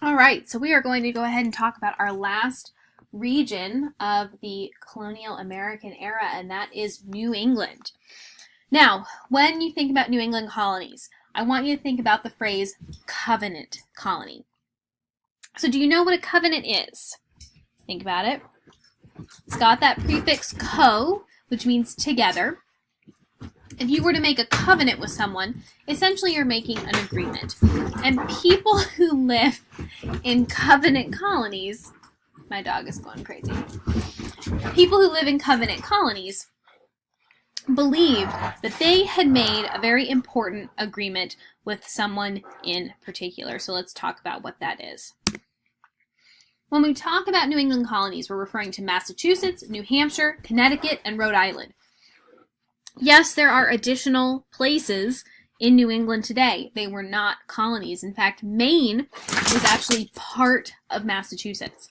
All right, so we are going to go ahead and talk about our last region of the colonial American era, and that is New England. Now, when you think about New England colonies, I want you to think about the phrase covenant colony. So do you know what a covenant is? Think about it. It's got that prefix co, which means together. If you were to make a covenant with someone, essentially you're making an agreement. And people who live in covenant colonies, my dog is going crazy. People who live in covenant colonies believed that they had made a very important agreement with someone in particular. So let's talk about what that is. When we talk about New England colonies, we're referring to Massachusetts, New Hampshire, Connecticut, and Rhode Island. Yes, there are additional places in New England today. They were not colonies. In fact, Maine is actually part of Massachusetts.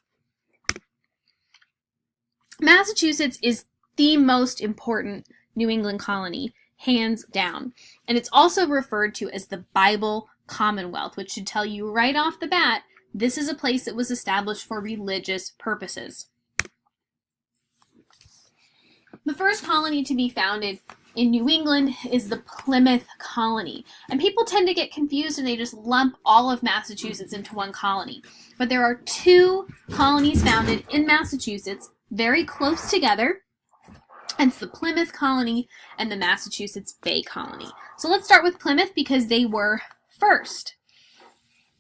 Massachusetts is the most important New England colony, hands down. And it's also referred to as the Bible Commonwealth, which should tell you right off the bat, this is a place that was established for religious purposes. The first colony to be founded in New England is the Plymouth colony. And people tend to get confused and they just lump all of Massachusetts into one colony. But there are two colonies founded in Massachusetts, very close together. And it's the Plymouth colony and the Massachusetts Bay colony. So let's start with Plymouth because they were first.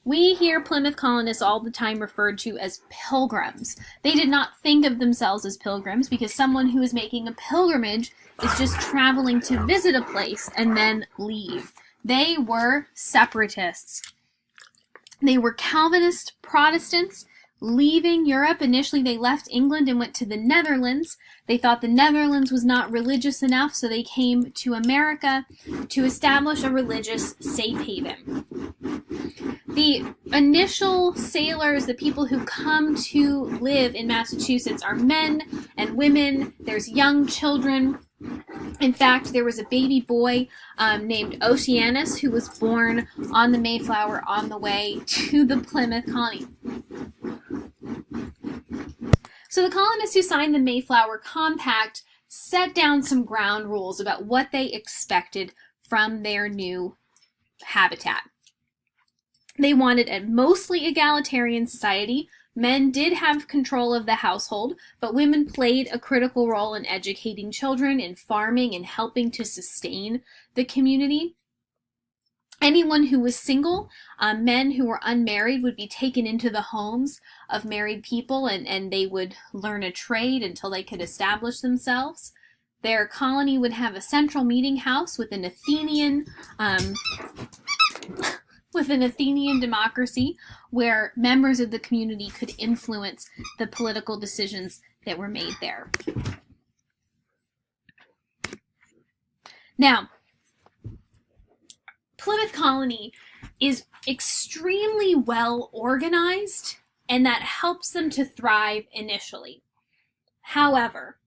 We hear Plymouth colonists all the time referred to as pilgrims. They did not think of themselves as pilgrims because someone who is making a pilgrimage is just traveling to visit a place and then leave. They were separatists. They were Calvinist Protestants leaving Europe. Initially, they left England and went to the Netherlands. They thought the Netherlands was not religious enough, so they came to America to establish a religious safe haven. The initial sailors, the people who come to live in Massachusetts, are men and women. There's young children. In fact, there was a baby boy named Oceanus who was born on the Mayflower on the way to the Plymouth colony. So the colonists who signed the Mayflower Compact set down some ground rules about what they expected from their new habitat. They wanted a mostly egalitarian society. Men did have control of the household, but women played a critical role in educating children, in farming, and helping to sustain the community. Anyone who was single, men who were unmarried, would be taken into the homes of married people and they would learn a trade until they could establish themselves. Their colony would have a central meeting house with an Athenian democracy where members of the community could influence the political decisions that were made there. Now, Plymouth colony is extremely well organized, and that helps them to thrive initially. However,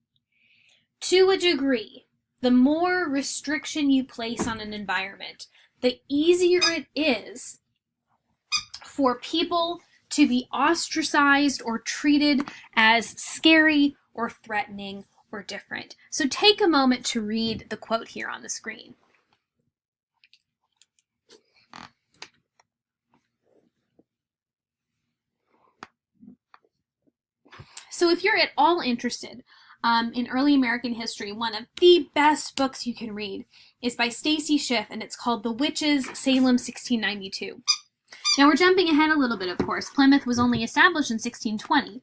to a degree, the more restriction you place on an environment, the easier it is for people to be ostracized or treated as scary or threatening or different. So take a moment to read the quote here on the screen. So if you're at all interested in early American history, one of the best books you can read is by Stacy Schiff, and it's called The Witches, Salem, 1692. Now we're jumping ahead a little bit, of course. Plymouth was only established in 1620.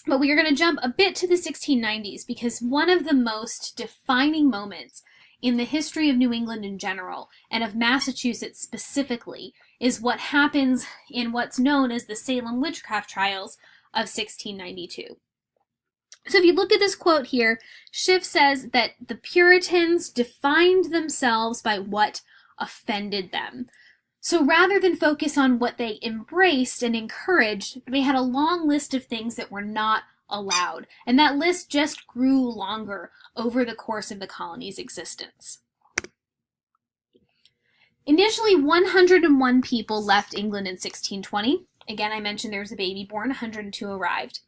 But we are going to jump a bit to the 1690s because one of the most defining moments in the history of New England in general, and of Massachusetts specifically, is what happens in what's known as the Salem witchcraft trials of 1692. So if you look at this quote here, Schiff says that the Puritans defined themselves by what offended them. So rather than focus on what they embraced and encouraged, they had a long list of things that were not allowed. And that list just grew longer over the course of the colony's existence. Initially, 101 people left England in 1620. Again, I mentioned there was a baby born, 102 arrived.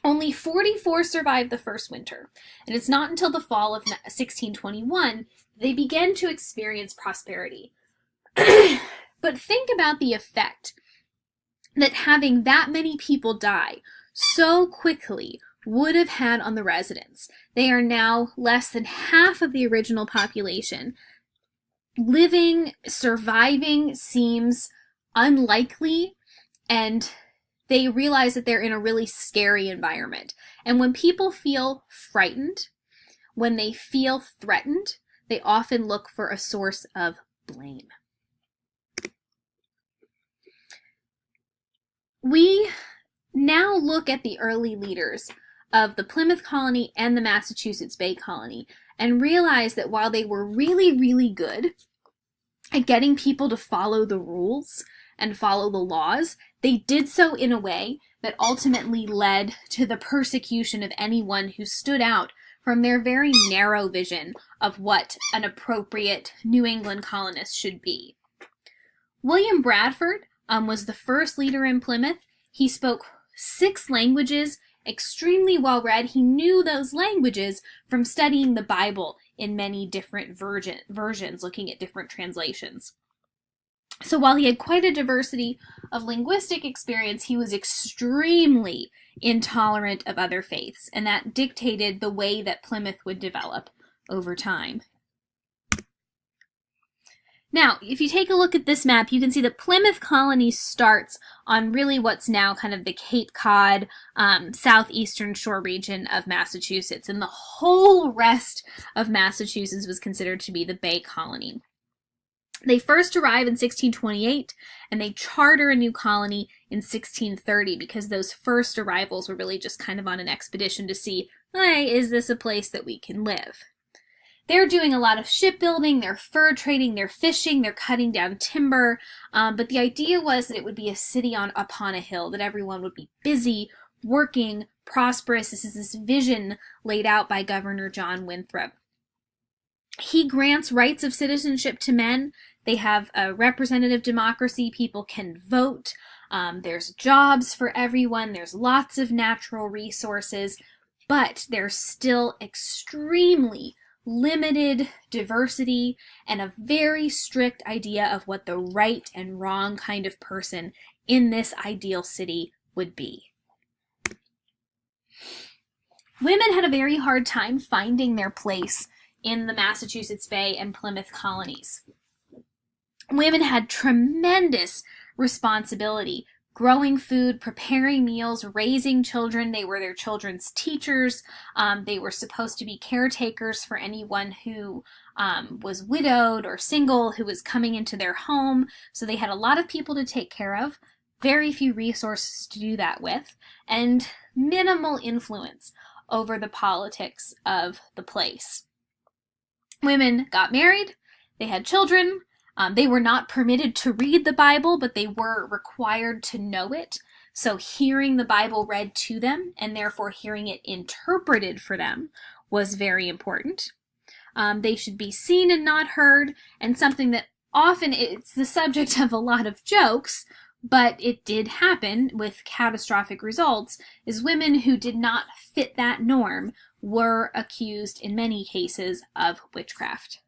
Only 44 survived the first winter, and it's not until the fall of 1621 they began to experience prosperity. But think about the effect that having that many people die so quickly would have had on the residents. They are now less than half of the original population. Surviving seems unlikely, and they realize that they're in a really scary environment. And when people feel frightened, when they feel threatened, they often look for a source of blame. We now look at the early leaders of the Plymouth colony and the Massachusetts Bay colony and realize that while they were really, really good at getting people to follow the rules and follow the laws, they did so in a way that ultimately led to the persecution of anyone who stood out from their very narrow vision of what an appropriate New England colonist should be. William Bradford was the first leader in Plymouth. He spoke 6 languages, extremely well read. He knew those languages from studying the Bible in many different versions, looking at different translations. So while he had quite a diversity of linguistic experience, he was extremely intolerant of other faiths, and that dictated the way that Plymouth would develop over time. Now, if you take a look at this map, you can see that Plymouth colony starts on really what's now kind of the Cape Cod, southeastern shore region of Massachusetts, and the whole rest of Massachusetts was considered to be the Bay colony. They first arrive in 1628, and they charter a new colony in 1630 because those first arrivals were really just kind of on an expedition to see, hey, is this a place that we can live? They're doing a lot of shipbuilding, they're fur trading, they're fishing, they're cutting down timber, but the idea was that it would be a city upon a hill, that everyone would be busy, working, prosperous. This is this vision laid out by Governor John Winthrop. He grants rights of citizenship to men. They have a representative democracy. People can vote. There's jobs for everyone. There's lots of natural resources, but there's still extremely limited diversity and a very strict idea of what the right and wrong kind of person in this ideal city would be. Women had a very hard time finding their place in the Massachusetts Bay and Plymouth colonies. Women had tremendous responsibility, growing food, preparing meals, raising children. They were their children's teachers. They were supposed to be caretakers for anyone who was widowed or single who was coming into their home. So they had a lot of people to take care of, very few resources to do that with, and minimal influence over the politics of the place. Women got married, they had children. They were not permitted to read the Bible, but they were required to know it. So hearing the Bible read to them, and therefore hearing it interpreted for them, was very important. They should be seen and not heard, and something that often it's the subject of a lot of jokes, but it did happen with catastrophic results, is women who did not fit that norm were accused in many cases of witchcraft.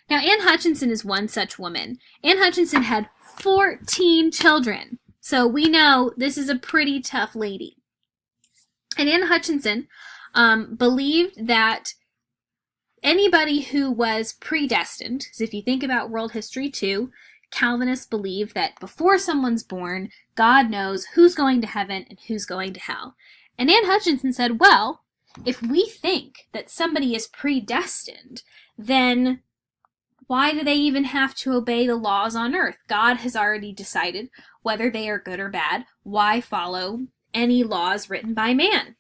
Now, Anne Hutchinson is one such woman. Anne Hutchinson had 14 children, so we know this is a pretty tough lady. And Anne Hutchinson believed that anybody who was predestined, so if you think about world history too, Calvinists believe that before someone's born, God knows who's going to heaven and who's going to hell. And Anne Hutchinson said, well, if we think that somebody is predestined, then why do they even have to obey the laws on earth? God has already decided whether they are good or bad. Why follow any laws written by man?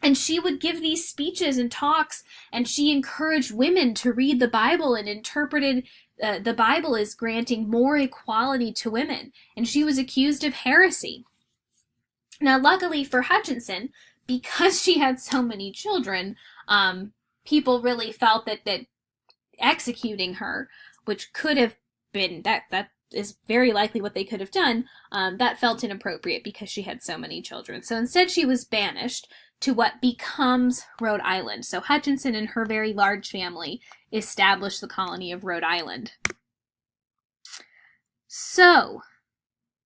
And she would give these speeches and talks, and she encouraged women to read the Bible and interpreted the Bible as granting more equality to women. And she was accused of heresy. Now, luckily for Hutchinson, because she had so many children, people really felt that executing her, which could have been, that is very likely what they could have done, that felt inappropriate because she had so many children. So instead she was banished to what becomes Rhode Island. So Hutchinson and her very large family established the colony of Rhode Island. So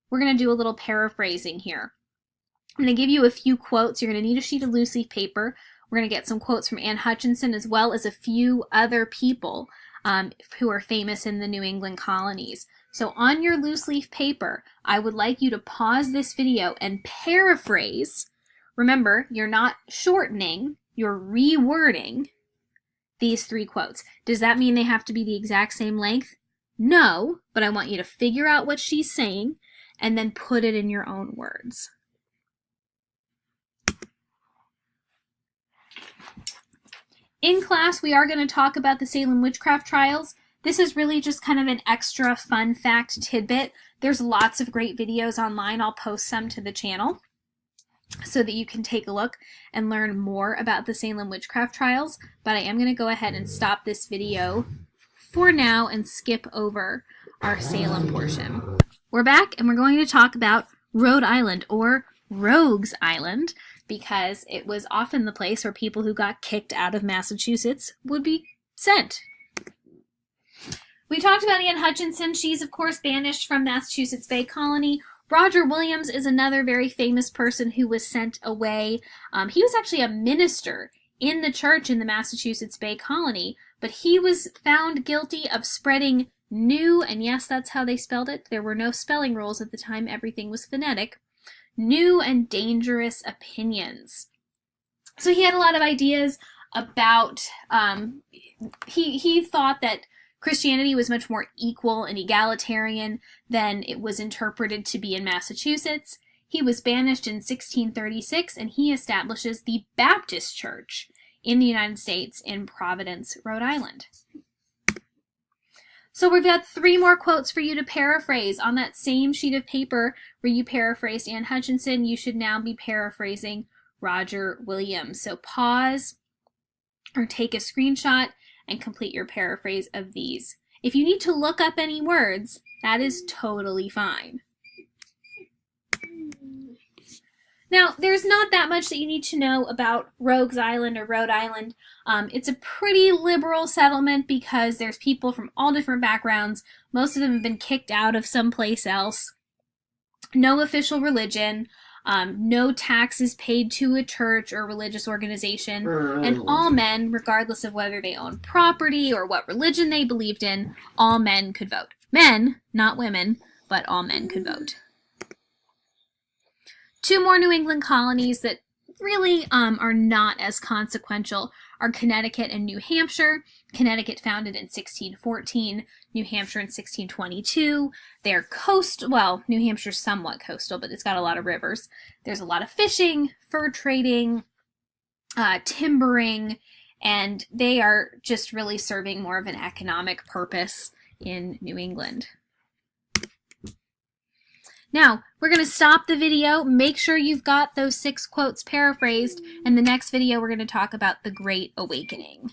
we're going to do a little paraphrasing here. I'm going to give you a few quotes. You're going to need a sheet of loose leaf paper. We're going to get some quotes from Anne Hutchinson as well as a few other people who are famous in the New England colonies. So on your loose leaf paper, I would like you to pause this video and paraphrase. Remember, you're not shortening, you're rewording these 3 quotes. Does that mean they have to be the exact same length? No, but I want you to figure out what she's saying and then put it in your own words. In class, we are going to talk about the Salem witchcraft trials. This is really just kind of an extra fun fact tidbit. There's lots of great videos online. I'll post some to the channel so that you can take a look and learn more about the Salem witchcraft trials. But I am going to go ahead and stop this video for now and skip over our Salem portion. We're back and we're going to talk about Rhode Island, or Rogues Island, because it was often the place where people who got kicked out of Massachusetts would be sent. We talked about Anne Hutchinson. She's, of course, banished from Massachusetts Bay Colony. Roger Williams is another very famous person who was sent away. He was actually a minister in the church in the Massachusetts Bay Colony, but he was found guilty of spreading new, and yes, that's how they spelled it. There were no spelling rules at the time. Everything was phonetic. New and dangerous opinions. So he had a lot of ideas about, he thought that Christianity was much more equal and egalitarian than it was interpreted to be in Massachusetts. He was banished in 1636, and he establishes the Baptist Church in the United States in Providence, Rhode Island. So we've got 3 more quotes for you to paraphrase. On that same sheet of paper where you paraphrased Anne Hutchinson, you should now be paraphrasing Roger Williams. So pause or take a screenshot and complete your paraphrase of these. If you need to look up any words, that is totally fine. Now, there's not that much that you need to know about Rogues Island or Rhode Island. It's a pretty liberal settlement because there's people from all different backgrounds. Most of them have been kicked out of someplace else. No official religion. No taxes paid to a church or religious organization. And all men, regardless of whether they own property or what religion they believed in, all men could vote. Men, not women, but all men could vote. 2 more New England colonies that really are not as consequential are Connecticut and New Hampshire. Connecticut founded in 1614, New Hampshire in 1622. They're well, New Hampshire's somewhat coastal, but it's got a lot of rivers. There's a lot of fishing, fur trading, timbering, and they are just really serving more of an economic purpose in New England. Now, we're going to stop the video. Make sure you've got those 6 quotes paraphrased. In the next video, we're going to talk about the Great Awakening.